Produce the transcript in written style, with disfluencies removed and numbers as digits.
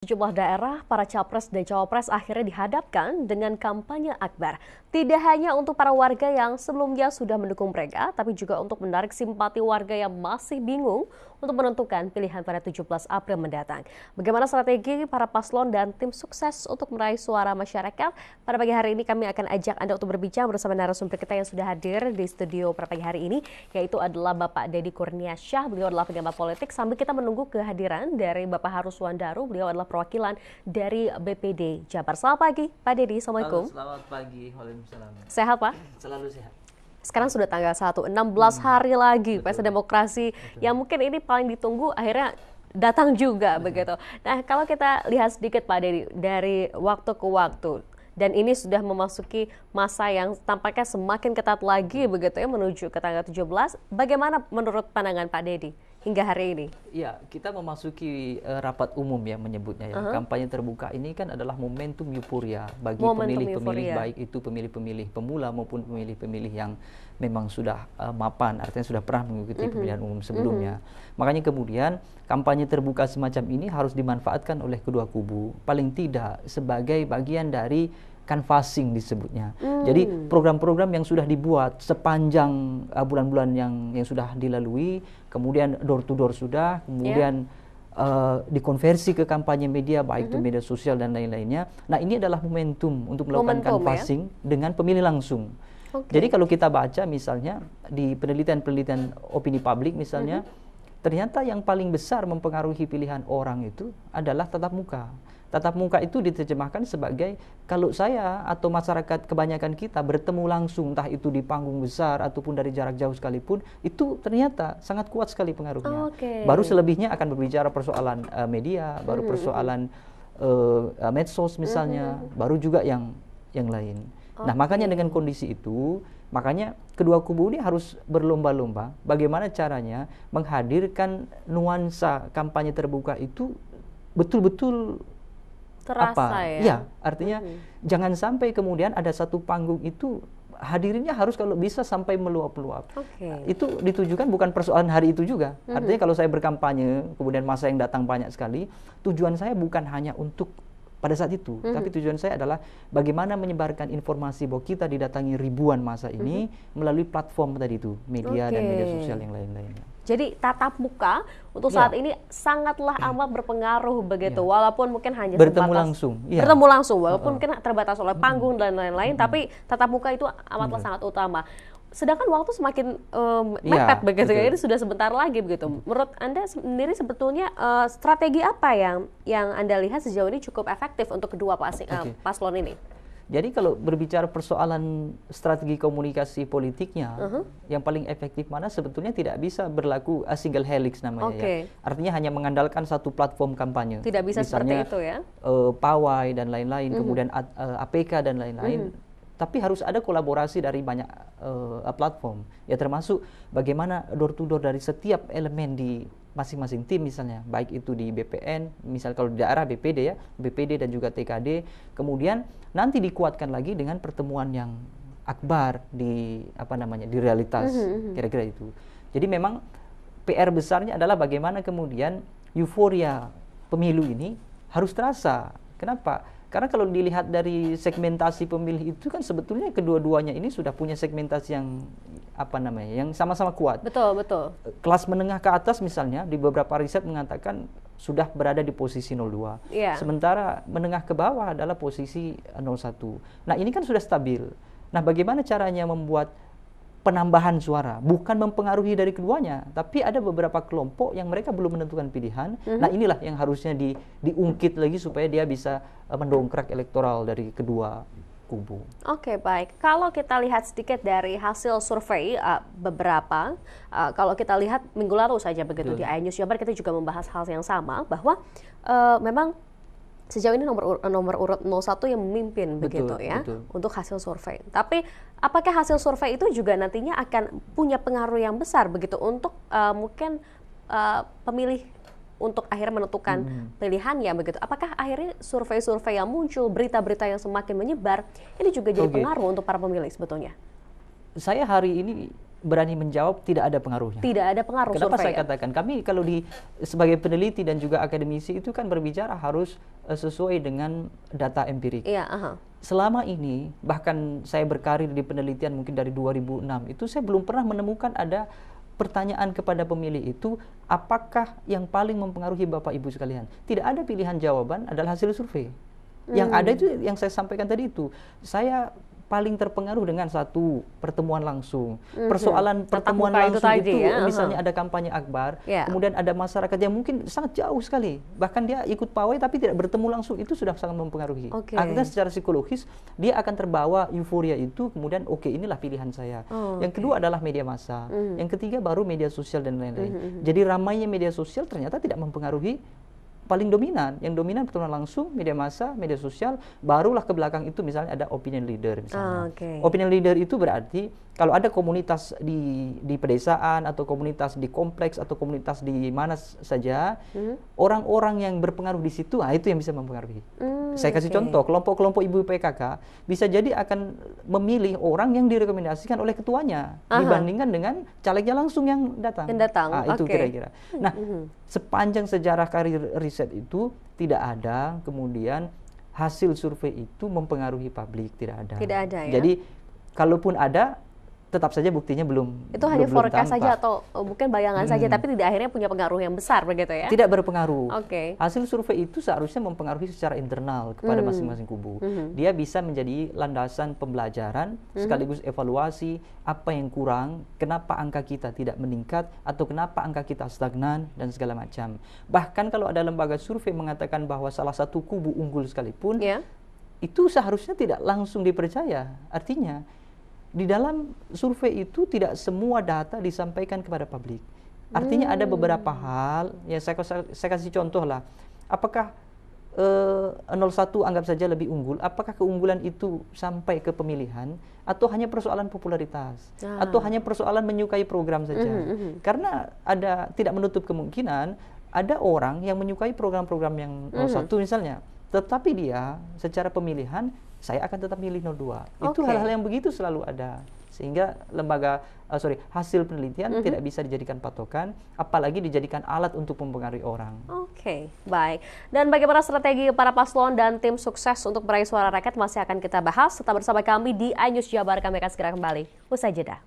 Sejumlah daerah, para capres dan cawapres akhirnya dihadapkan dengan kampanye akbar. Tidak hanya untuk para warga yang sebelumnya sudah mendukung mereka, tapi juga untuk menarik simpati warga yang masih bingung untuk menentukan pilihan pada 17 April mendatang. Bagaimana strategi para paslon dan tim sukses untuk meraih suara masyarakat? Pada pagi hari ini kami akan ajak Anda untuk berbincang bersama narasumber kita yang sudah hadir di studio pada pagi hari ini, yaitu adalah Bapak Deddy Kurniasyah. Beliau adalah pengamat politik, sambil kita menunggu kehadiran dari Bapak Harus Wandaru. Beliau adalah perwakilan dari BPD Jabar. Selamat pagi, Pak Deddy. Assalamualaikum. Halo, selamat pagi. Waalaikumsalam. Sehat, Pak? Selalu sehat. Sekarang sudah tanggal 1, 16 hari lagi Pesta Demokrasi. Betul. Yang mungkin ini paling ditunggu akhirnya datang juga begitu. Nah, kalau kita lihat sedikit Pak Deddy dari waktu ke waktu, dan ini sudah memasuki masa yang tampaknya semakin ketat lagi begitu ya, menuju ke tanggal 17. Bagaimana menurut pandangan Pak Deddy hingga hari ini? Ya, kita memasuki rapat umum ya menyebutnya ya. Kampanye terbuka ini kan adalah momentum euforia bagi pemilih-pemilih, baik itu pemilih-pemilih pemula maupun pemilih-pemilih yang memang sudah mapan, artinya sudah pernah mengikuti pemilihan umum sebelumnya. Makanya kemudian kampanye terbuka semacam ini harus dimanfaatkan oleh kedua kubu, paling tidak sebagai bagian dari canvassing disebutnya. Jadi program-program yang sudah dibuat sepanjang bulan-bulan yang sudah dilalui, kemudian door to door sudah, kemudian dikonversi ke kampanye media, baik itu media sosial dan lain-lainnya. Nah, ini adalah momentum untuk melakukan canvassing dengan pemilih langsung. Jadi kalau kita baca misalnya di penelitian-penelitian opini publik misalnya, ternyata yang paling besar mempengaruhi pilihan orang itu adalah tatap muka. Tatap muka itu diterjemahkan sebagai kalau saya atau masyarakat kebanyakan kita bertemu langsung, entah itu di panggung besar ataupun dari jarak jauh sekalipun, itu ternyata sangat kuat sekali pengaruhnya. Baru selebihnya akan berbicara persoalan media, baru persoalan medsos misalnya, baru juga yang lain. Nah, makanya dengan kondisi itu, makanya kedua kubu ini harus berlomba-lomba bagaimana caranya menghadirkan nuansa kampanye terbuka itu betul-betul terasa ya, artinya jangan sampai kemudian ada satu panggung itu hadirinnya harus kalau bisa sampai meluap-luap. Itu ditujukan bukan persoalan hari itu juga. Artinya kalau saya berkampanye kemudian masa yang datang banyak sekali, tujuan saya bukan hanya untuk pada saat itu, tapi tujuan saya adalah bagaimana menyebarkan informasi bahwa kita didatangi ribuan masa ini melalui platform tadi itu, media dan media sosial yang lain-lainnya. Jadi tatap muka untuk saat ini sangatlah amat berpengaruh begitu, walaupun mungkin hanya bertemu langsung, bertemu langsung, walaupun mungkin terbatas oleh panggung dan lain-lain, tapi tatap muka itu amatlah sangat utama. Sedangkan waktu semakin mepet begitu ya, ini sudah sebentar lagi begitu. Menurut Anda sendiri sebetulnya strategi apa yang Anda lihat sejauh ini cukup efektif untuk kedua paslon ini? Jadi kalau berbicara persoalan strategi komunikasi politiknya, yang paling efektif mana sebetulnya tidak bisa berlaku single helix namanya ya. Artinya hanya mengandalkan satu platform kampanye. Tidak bisa misalnya, seperti itu ya. pawai dan lain-lain, kemudian APK dan lain-lain. Tapi harus ada kolaborasi dari banyak platform. Ya termasuk bagaimana door to door dari setiap elemen di masing-masing tim misalnya, baik itu di BPN, misal kalau di daerah BPD ya, BPD dan juga TKD, kemudian nanti dikuatkan lagi dengan pertemuan yang akbar di di realitas, kira-kira itu. Jadi memang PR besarnya adalah bagaimana kemudian euforia pemilu ini harus terasa. Kenapa? Karena kalau dilihat dari segmentasi pemilih itu kan sebetulnya kedua-duanya ini sudah punya segmentasi yang yang sama-sama kuat. Betul, betul. Kelas menengah ke atas misalnya di beberapa riset mengatakan sudah berada di posisi 02. Sementara menengah ke bawah adalah posisi 01. Nah, ini kan sudah stabil. Nah, bagaimana caranya membuat penambahan suara, bukan mempengaruhi dari keduanya, tapi ada beberapa kelompok yang mereka belum menentukan pilihan. Nah, inilah yang harusnya diungkit lagi supaya dia bisa mendongkrak elektoral dari kedua kubu. Oke, baik. Kalau kita lihat sedikit dari hasil survei beberapa, kalau kita lihat minggu lalu saja begitu di iNews Jabar, kita juga membahas hal yang sama, bahwa memang sejauh ini nomor urut 01 yang memimpin begitu ya untuk hasil survei. Tapi apakah hasil survei itu juga nantinya akan punya pengaruh yang besar begitu untuk mungkin pemilih untuk akhirnya menentukan pilihannya begitu? Apakah akhirnya survei-survei yang muncul, berita-berita yang semakin menyebar, ini juga jadi pengaruh untuk para pemilih sebetulnya? Saya hari ini berani menjawab tidak ada pengaruhnya. Tidak ada pengaruh Kenapa survei, saya katakan? Kami kalau sebagai peneliti dan juga akademisi itu kan berbicara harus sesuai dengan data empirik. Iya, Selama ini, bahkan saya berkarir di penelitian mungkin dari 2006, itu saya belum pernah menemukan ada pertanyaan kepada pemilih itu, apakah yang paling mempengaruhi Bapak Ibu sekalian? Tidak ada pilihan jawaban, adalah hasil survei. Yang ada itu yang saya sampaikan tadi itu. Saya paling terpengaruh dengan satu pertemuan langsung. Persoalan pertemuan langsung itu ya? Misalnya ada kampanye akbar, kemudian ada masyarakat yang mungkin sangat jauh sekali, bahkan dia ikut pawai tapi tidak bertemu langsung, itu sudah sangat mempengaruhi. Akhirnya secara psikologis dia akan terbawa euforia itu, kemudian oke, inilah pilihan saya. Yang kedua adalah media massa, yang ketiga baru media sosial dan lain-lain. Jadi ramainya media sosial ternyata tidak mempengaruhi. Paling dominan, yang dominan pertemuan langsung, media massa, media sosial, barulah ke belakang itu misalnya ada opinion leader misalnya. Opinion leader itu berarti kalau ada komunitas di pedesaan atau komunitas di kompleks atau komunitas di mana saja, orang-orang yang berpengaruh di situ, itu yang bisa mempengaruhi. Saya kasih contoh, kelompok-kelompok ibu PKK bisa jadi akan memilih orang yang direkomendasikan oleh ketuanya dibandingkan dengan calegnya langsung yang datang. Itu kira-kira. Nah, sepanjang sejarah karir riset itu tidak ada kemudian hasil survei itu mempengaruhi publik, tidak ada. Tidak ada ya. Jadi kalaupun ada, tetap saja buktinya belum. Itu hanya forecast saja atau mungkin bayangan saja, tapi tidak akhirnya punya pengaruh yang besar begitu ya? Tidak berpengaruh. Hasil survei itu seharusnya mempengaruhi secara internal kepada masing-masing kubu. Dia bisa menjadi landasan pembelajaran sekaligus evaluasi apa yang kurang, kenapa angka kita tidak meningkat atau kenapa angka kita stagnan dan segala macam. Bahkan kalau ada lembaga survei mengatakan bahwa salah satu kubu unggul sekalipun, itu seharusnya tidak langsung dipercaya. Artinya di dalam survei itu tidak semua data disampaikan kepada publik. Artinya ada beberapa hal, ya saya kasih contoh lah. Apakah 01 anggap saja lebih unggul, apakah keunggulan itu sampai ke pemilihan, atau hanya persoalan popularitas, atau hanya persoalan menyukai program saja. Karena tidak menutup kemungkinan, ada orang yang menyukai program-program yang 01 misalnya, tetapi dia secara pemilihan, saya akan tetap milih 02. Itu hal-hal yang begitu selalu ada. Sehingga hasil penelitian tidak bisa dijadikan patokan, apalagi dijadikan alat untuk mempengaruhi orang. Baik. Dan bagaimana strategi para paslon dan tim sukses untuk meraih suara rakyat masih akan kita bahas. Tetap bersama kami di iNews Jabar, kami akan segera kembali. Usai jeda.